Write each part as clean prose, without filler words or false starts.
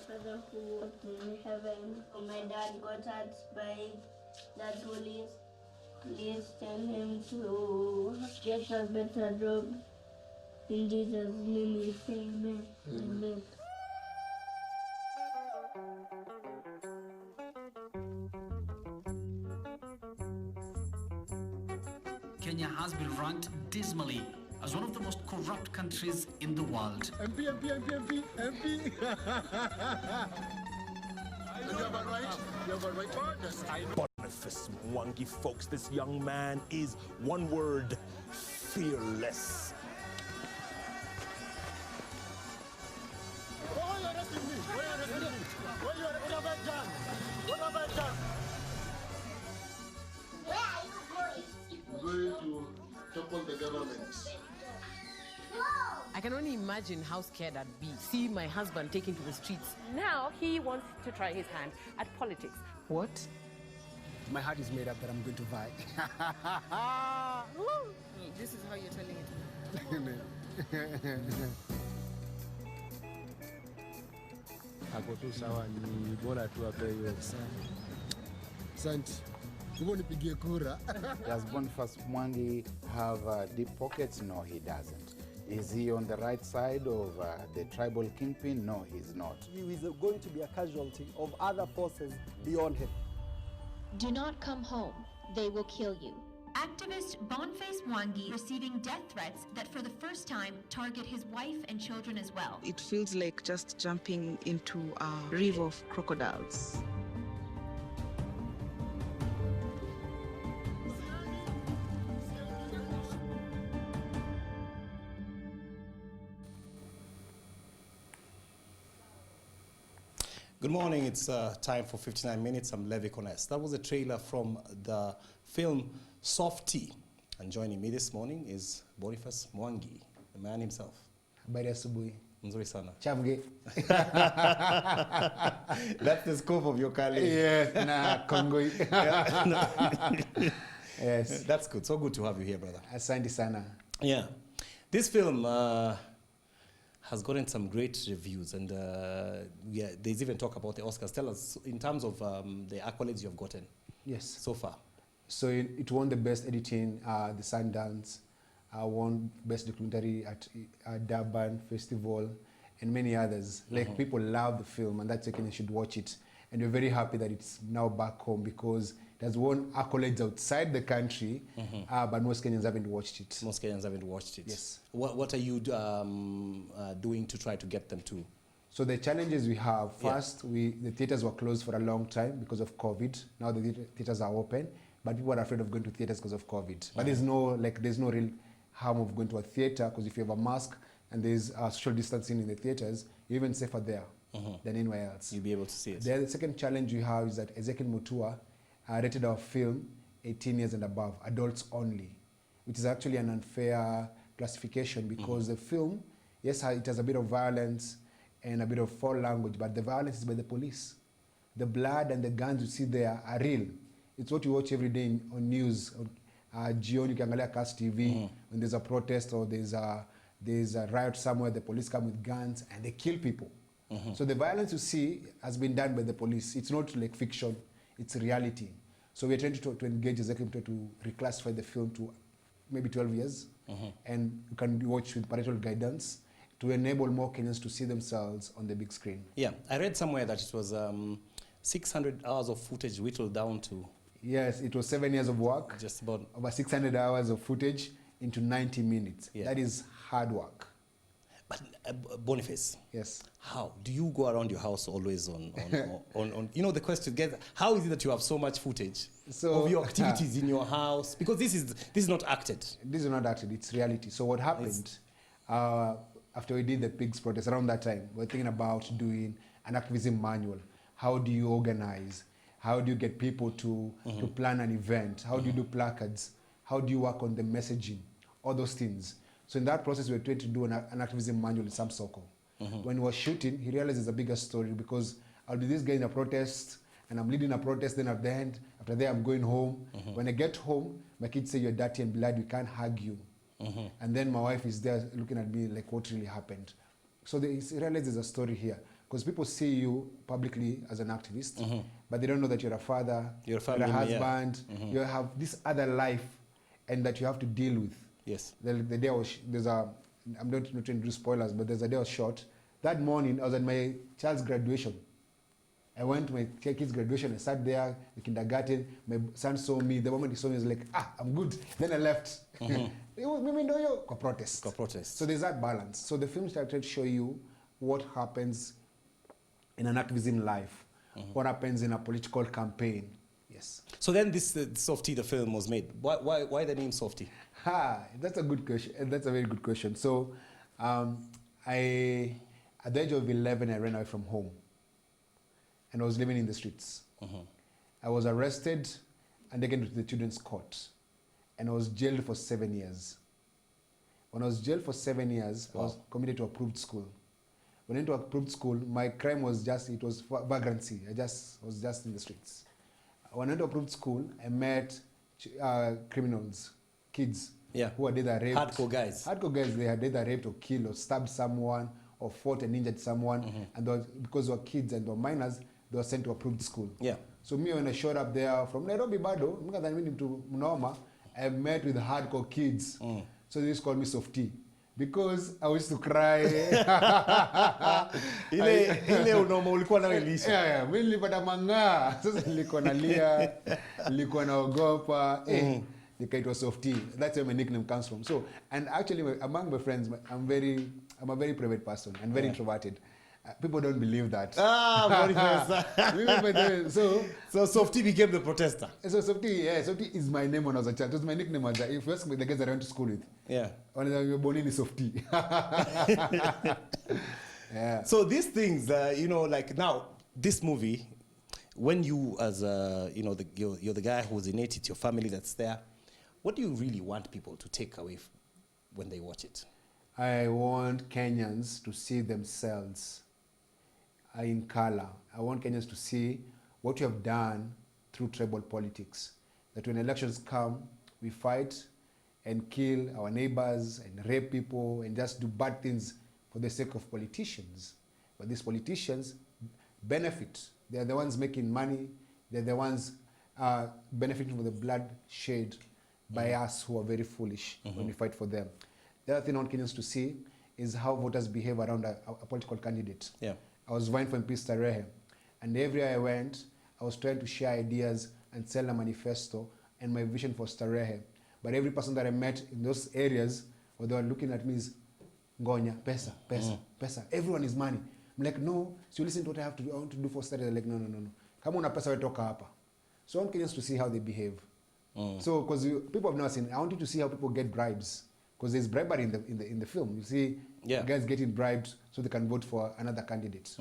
father who was in heaven. My dad got hurt by the police. Please tell him to get a better job. In Jesus' name we say amen. Amen. Kenya has been ranked dismally as one of the most corrupt countries in the world. MP. You have a right. You have a right. Yes, I know. Boniface Mwangi, folks. This young man is, one word, fearless. Why are you arresting me? Why are you arresting me? What have I done? What have I done? Where are you going? Going to topple the government. I can only imagine how scared I'd be seeing my husband taken to the streets. Now he wants to try his hand at politics. What? My heart is made up that I'm going to vie. This is how you're telling it. Ako tu sawa, ni bora tu apewe hiyo. Asante. Hebu nipigie kura. Does Boniface Mwangi have deep pockets? No, he doesn't. Is he on the right side of the tribal kingpin? No, he's not. He is going to be a casualty of other forces beyond him. Do not come home. They will kill you. Activist Boniface Mwangi receiving death threats that for the first time target his wife and children as well. It feels like just jumping into a river of crocodiles. Good morning, it's time for 59 Minutes. I'm Levi Kones. That was a trailer from the film Softie. And joining me this morning is Boniface Mwangi, the man himself. Habari asubuhi. Nzuri sana. Chamge. That's the scope of your colleague. Yes, na Kongoi. Yes. That's good. So good to have you here, brother. Asante sana. Yeah. This film has gotten some great reviews, and yeah, there's even talk about the Oscars. Tell us, in terms of the accolades you've gotten. Yes. So far. So it won the best editing, the Sundance, won best documentary at Durban Festival, and many others. Like, people love the film, and that's why you should watch it. And we're very happy that it's now back home, because it has won accolades outside the country, but most Kenyans haven't watched it. Most Kenyans haven't watched it. Yes. What are you doing to try to get them to? So the challenges we have, first, the theaters were closed for a long time because of COVID. Now the theaters are open, but people are afraid of going to theaters because of COVID. But there's no real harm of going to a theater, because if you have a mask and there's social distancing in the theaters, you're even safer there than anywhere else. You'll be able to see it. The second challenge we have is that Ezekiel Mutua rated our film 18 years and above, adults only, which is actually an unfair classification, because the film, yes, it has a bit of violence and a bit of foul language, but the violence is by the police. The blood and the guns you see there are real. It's what you watch every day on news. Jioni ukiangalia Cast TV, when there's a protest or there's a riot somewhere, the police come with guns and they kill people. So the violence you see has been done by the police. It's not like fiction, it's reality. So we're trying to engage Ezekiel to reclassify the film to maybe 12 years, and you can watch with parental guidance to enable more Kenyans to see themselves on the big screen. Yeah, I read somewhere that it was 600 hours of footage whittled down to... Yes, it was 7 years of work. Just about... Over 600 hours of footage into 90 minutes. Yeah. That is hard work. But Boniface, yes. How do you go around your house always on you know, the question gets, how is it that you have so much footage of your activities in your house? Because this is not acted. This is not acted, it's reality. So what happened after we did the pigs protest, around that time, we were thinking about doing an activism manual. How do you organize? How do you get people to plan an event? How do you do placards? How do you work on the messaging? All those things. So in that process, we were trying to do an activism manual in Sam Soko. When he was shooting, he realized there's a bigger story, because I'll be this guy in a protest, and I'm leading a protest, then at the end, after that, I'm going home. When I get home, my kids say, you're dirty and blood, we can't hug you. And then my wife is there looking at me like, what really happened? So he realized there's a story here. Because people see you publicly as an activist, but they don't know that you're a father, you're a you're a husband, you have this other life, and that you have to deal with. Yes. The day I was, I'm not trying to do spoilers, but there's a day I was shot. That morning, I was at my child's graduation. I went to my kid's graduation. I sat there, the kindergarten. My son saw me. The moment he saw me, he was like, I'm good. Then I left. Protest. So there's that balance. So the film started to show you what happens in an activism life, what happens in a political campaign. Yes. So then this Softie, the film, was made. Why the name Softie? That's a good question. That's a very good question. So at the age of 11, I ran away from home. And I was living in the streets. I was arrested and taken to the children's court. And I was jailed for 7 years. When I was jailed for 7 years, I was committed to approved school. When I went to approved school, my crime was it was vagrancy. I was just in the streets. When I went to approved school, I met criminals, kids, who had either raped. Hardcore guys. Hardcore guys, they had either raped or killed or stabbed someone or fought and injured someone. And because they were kids and they were minors, they were sent to approved school. Yeah. So me, when I showed up there from Nairobi, Bado, to Mnoma, I met with hardcore kids. So they used to call me Softie. Because I used to cry. Ile unoma ulikuwa nayo ilisha. Yeah, mimi nilipata manga. Sasa nilikuwa nalia, nilikuwa naogopa. Nikaitwa Softie. That's where my nickname comes from. So, and actually among my friends, I'm a very private person and very introverted. People don't believe that. Boniface. So Softie became the protester. So Softie is my name when I was a child. It was my nickname. If you ask me the guys I went to school with, when I was born in Softie. So these things, like now, this movie, when you as you're the guy who's in it, it's your family that's there. What do you really want people to take away when they watch it? I want Kenyans to see themselves in color. I want Kenyans to see what you have done through tribal politics. That when elections come, we fight and kill our neighbors and rape people and just do bad things for the sake of politicians. But these politicians benefit. They're the ones making money. They're the ones benefiting from the bloodshed by us who are very foolish when we fight for them. The other thing I want Kenyans to see is how voters behave around a political candidate. I was vying for MP Starehe, and everywhere I went, I was trying to share ideas and sell a manifesto and my vision for Starehe. But every person that I met in those areas, or they were looking at me is, Ngonya, pesa, pesa, pesa. Everyone is money. I'm like, no, so you listen to what I want to do for Starehe. They're like, no. Come on, pesa, we talk hapa. So I want Kenyans to see how they behave. So, because people have never seen, I want you to see how people get bribes. Because there's bribery in the film. You see guys getting bribed so they can vote for another candidate.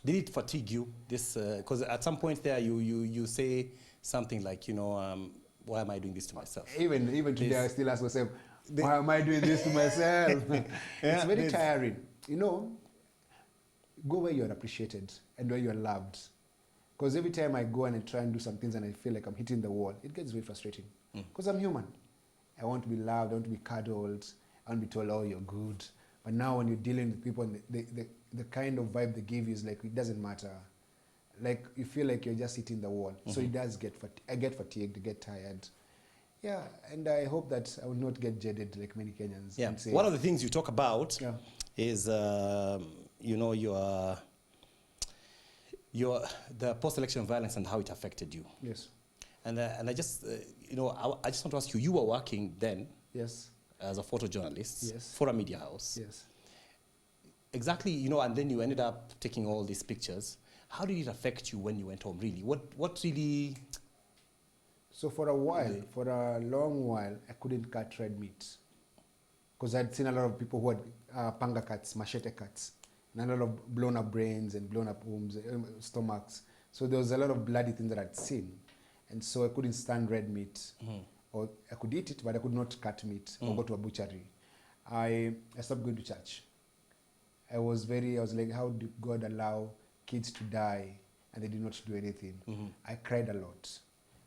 Did it fatigue you? This because at some point there you say something like, why am I doing this to myself? Even today I still ask myself, why am I doing this to myself? It's very tiring. Go where you're appreciated and where you're loved. Because every time I go and I try and do some things and I feel like I'm hitting the wall, it gets very frustrating. Because I'm human. I want to be loved, I want to be cuddled, I want to be told, oh, you're good. But now when you're dealing with people, and the kind of vibe they give you is like, it doesn't matter. Like, you feel like you're just hitting the wall. So it does I get fatigued, I get tired. Yeah, and I hope that I will not get jaded like many Kenyans. Yeah, one of the things you talk about is, the post-election violence and how it affected you. Yes. And I just, I just want to ask you, you were working then as a photojournalist for a media house. Yes. Exactly, and then you ended up taking all these pictures. How did it affect you when you went home, really? What really... So for a while, for a long while, I couldn't cut red meat. Because I'd seen a lot of people who had panga cuts, machete cuts, and a lot of blown up brains and blown up wombs, stomachs. So there was a lot of bloody things that I'd seen. And so I couldn't stand red meat. Or I could eat it, but I could not cut meat or go to a butchery. I stopped going to church. I was like, how did God allow kids to die and they did not do anything? I cried a lot.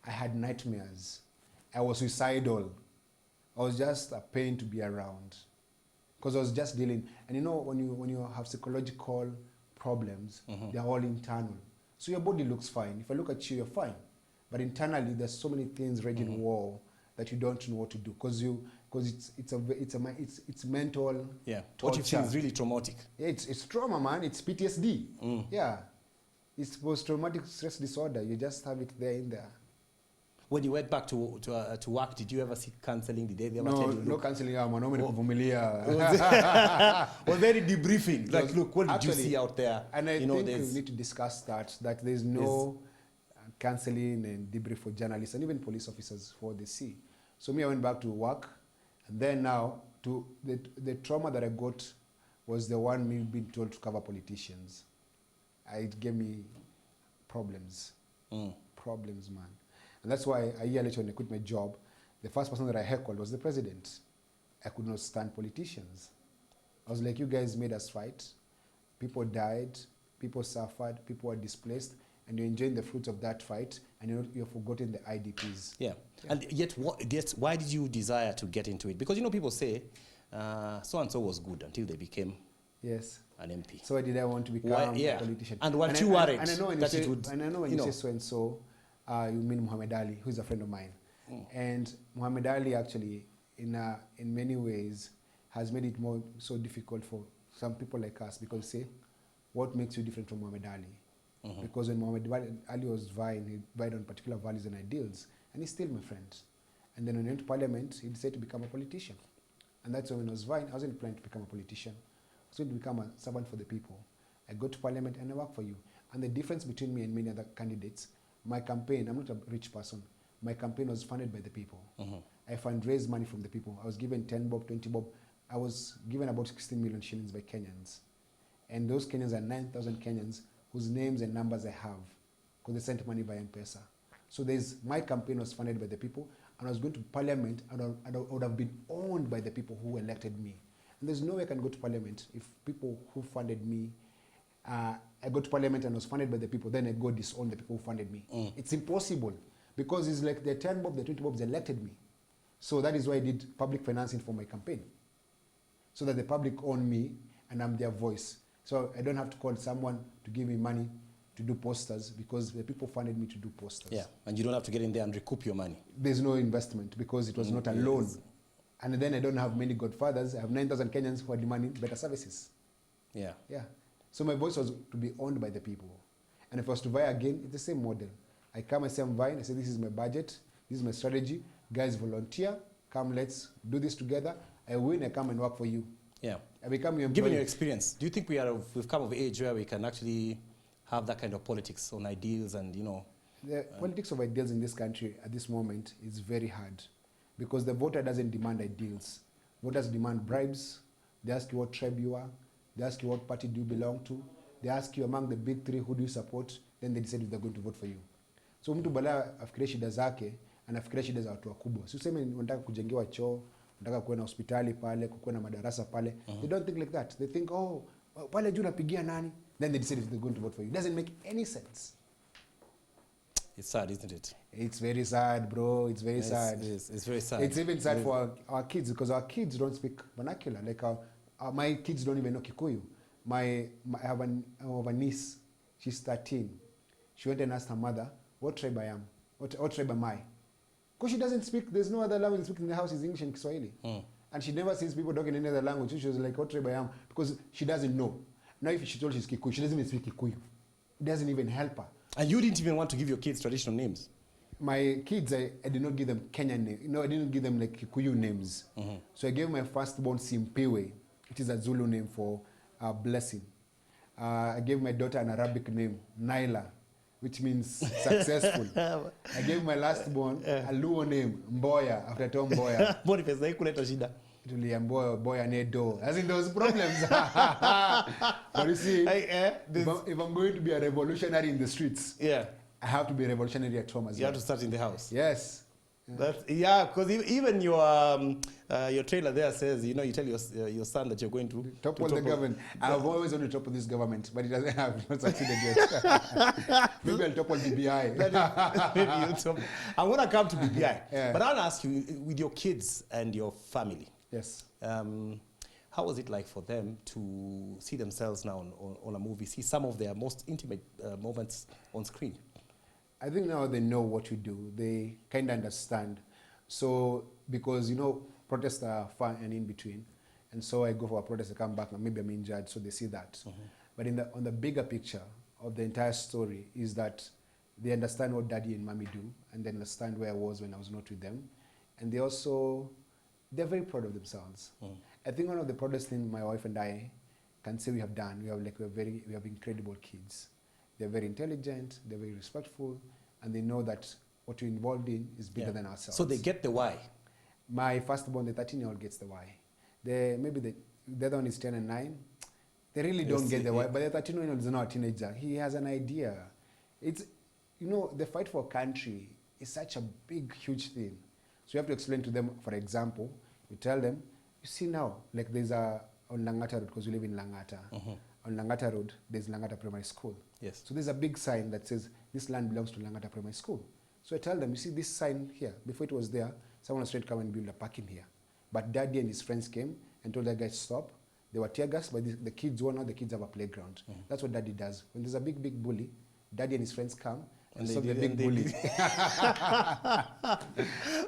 I had nightmares. I was suicidal. I was just a pain to be around. Because I was just dealing, and when you have psychological problems, they're all internal. So your body looks fine. If I look at you, you're fine. But internally, there's so many things raging war that you don't know what to do because it's mental. Yeah. What you feel is really traumatic. Yeah, it's trauma, man. It's PTSD. Yeah. It's post-traumatic stress disorder. You just have it there in there. When you went back to work, did you ever seek counseling? Did they ever tell you? No counseling. Was there any debriefing? Like, look, what did you see out there? And I think we need to discuss that there's no counseling and debrief for journalists and even police officers for what they see. So me, I went back to work, and then now the trauma that I got was the one me being told to cover politicians. It gave me problems. Problems, man. And that's why a year later when I quit my job, the first person that I heckled was the president. I could not stand politicians. I was like, you guys made us fight. People died, people suffered, people were displaced, and you're enjoying the fruits of that fight, and you're forgotten the IDPs. Yeah. And yet, why did you desire to get into it? Because, you know, people say, so-and-so was good until they became an MP. So why did I want to become a politician? And weren't you worried and I know when that you say, it would... And I know when you say so-and-so, you mean Muhammad Ali, who's a friend of mine. And Muhammad Ali actually, in many ways, has made it so difficult for some people like us because say, what makes you different from Muhammad Ali? Because when Muhammad Ali was vying, he vied on particular values and ideals, and he's still my friend. And then when he went to parliament, he decided to become a politician. And that's when I was vying, I wasn't planning to become a politician. I was going to become a servant for the people. I go to parliament and I work for you. And the difference between me and many other candidates, my campaign, I'm not a rich person, my campaign was funded by the people. I fundraised money from the people. I was given 10 bob, 20 bob. I was given about 16 million shillings by Kenyans. And those Kenyans are 9,000 Kenyans whose names and numbers I have because they sent money by M-Pesa. So my campaign was funded by the people, and I was going to parliament, and I would have been owned by the people who elected me. And there's no way I can go to parliament if people who funded me, I go to parliament and was funded by the people, then I go disown the people who funded me. It's impossible because it's like the 10 bob, the 20 bobs elected me. So that is why I did public financing for my campaign, so that the public own me and I'm their voice. So I don't have to call someone to give me money to do posters because the people funded me to do posters. Yeah, and you don't have to get in there and recoup your money. There's no investment because it was not a loan. And then I don't have many godfathers. I have 9,000 Kenyans who are demanding better services. Yeah. Yeah. So my voice was to be owned by the people. And if I was to vie again, it's the same model. I come, I say I'm vying, I say this is my budget, this is my strategy. Guys volunteer, come let's do this together. I win, I come and work for you. Yeah. I become your employee. Given your experience, do you think we've come of age where we can actually have that kind of politics on ideals and, you know? The politics of ideals in this country at this moment is very hard because the voter doesn't demand ideals. Voters demand bribes. They ask you what tribe you are. They ask you what party do you belong to. They ask you among the big three who do you support. Then they decide if they're going to vote for you. So mtu bala afikirie shida zake, anafikiria shida za watu wakubwa. Si useme unataka kujengewa choo, unataka kuwe na hospitali pale, kuwe na madarasa pale. They don't think like that. They think, oh, pale juu napigia nani? Then they decide if they're going to vote for you. It doesn't make any sense. It's sad, isn't it? It's very sad, bro. It's very sad. It's very sad. It's even sad for our kids because our kids don't speak vernacular. Like my kids don't even know Kikuyu. I have a niece. She's 13. She went and asked her mother, what tribe I am? What tribe am I? Because she doesn't speak. There's no other language speaking in the house is English and Kiswahili. And she never sees people talking in any other language. So she was like, what tribe I am? Because she doesn't know. Now if she told she's Kikuyu, she doesn't even speak Kikuyu. It doesn't even help her. And you didn't even want to give your kids traditional names? My kids, I did not give them Kenyan names. I didn't give them like Kikuyu names. So I gave my firstborn Simpewe, which is a Zulu name for blessing. I gave my daughter an Arabic name, Naila, which means successful. I gave my lastborn a Luo name, Mboya, after Tom Mboya. Boniface, na ikuleta shida. Boy and Edo. As in those problems. But you see, if I'm going to be a revolutionary in the streets, I have to be a revolutionary at home as well. You have to start in the house. Yes. Because even your trailer there says, you tell your son that you're going to topple the government. I've always wanted to topple this government, but it doesn't have not succeeded yet. Maybe I'll topple BBI. Maybe you'll topple. I want to come to BBI, but I want to ask you, with your kids and your family. Yes. How How was it like for them to see themselves now on a movie, see some of their most intimate moments on screen? I think now they know what we do. They kind of understand. So, because, you know, protests are far and in between. And so I go for a protest, I come back, and maybe I'm injured, so they see that. But on the bigger picture of the entire story is that they understand what daddy and mommy do, and they understand where I was when I was not with them. And they're very proud of themselves. I think one of the proudest things my wife and I can say we have done, we have incredible kids. They're very intelligent, they're very respectful, and they know that what we're involved in is bigger than ourselves. So they get the why. My firstborn, the 13-year-old, gets the why. Maybe the other one is 10 and 9. They really don't get the why, but the 13-year-old is not a teenager. He has an idea. It's, you know, the fight for country is such a big, huge thing. So you have to explain to them, for example, you tell them, you see now, like there's on Langata Road, because we live in Langata. On Langata Road, there's Langata Primary School. Yes. So there's a big sign that says, this land belongs to Langata Primary School. So I tell them, you see this sign here, before it was there, someone was trying to come and build a parking here. But daddy and his friends came and told that guy to stop. They were tear gassed, but the kids were not, the kids have a playground. That's what daddy does. When there's a big, big bully, daddy and his friends come and stop the big bully.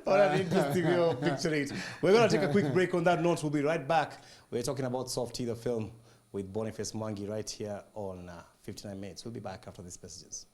What an interesting way of picturing it. We're going to take a quick break on that note. We'll be right back. We're talking about Softie, the film, with Boniface Mwangi right here on 59 Minutes. We'll be back after these messages.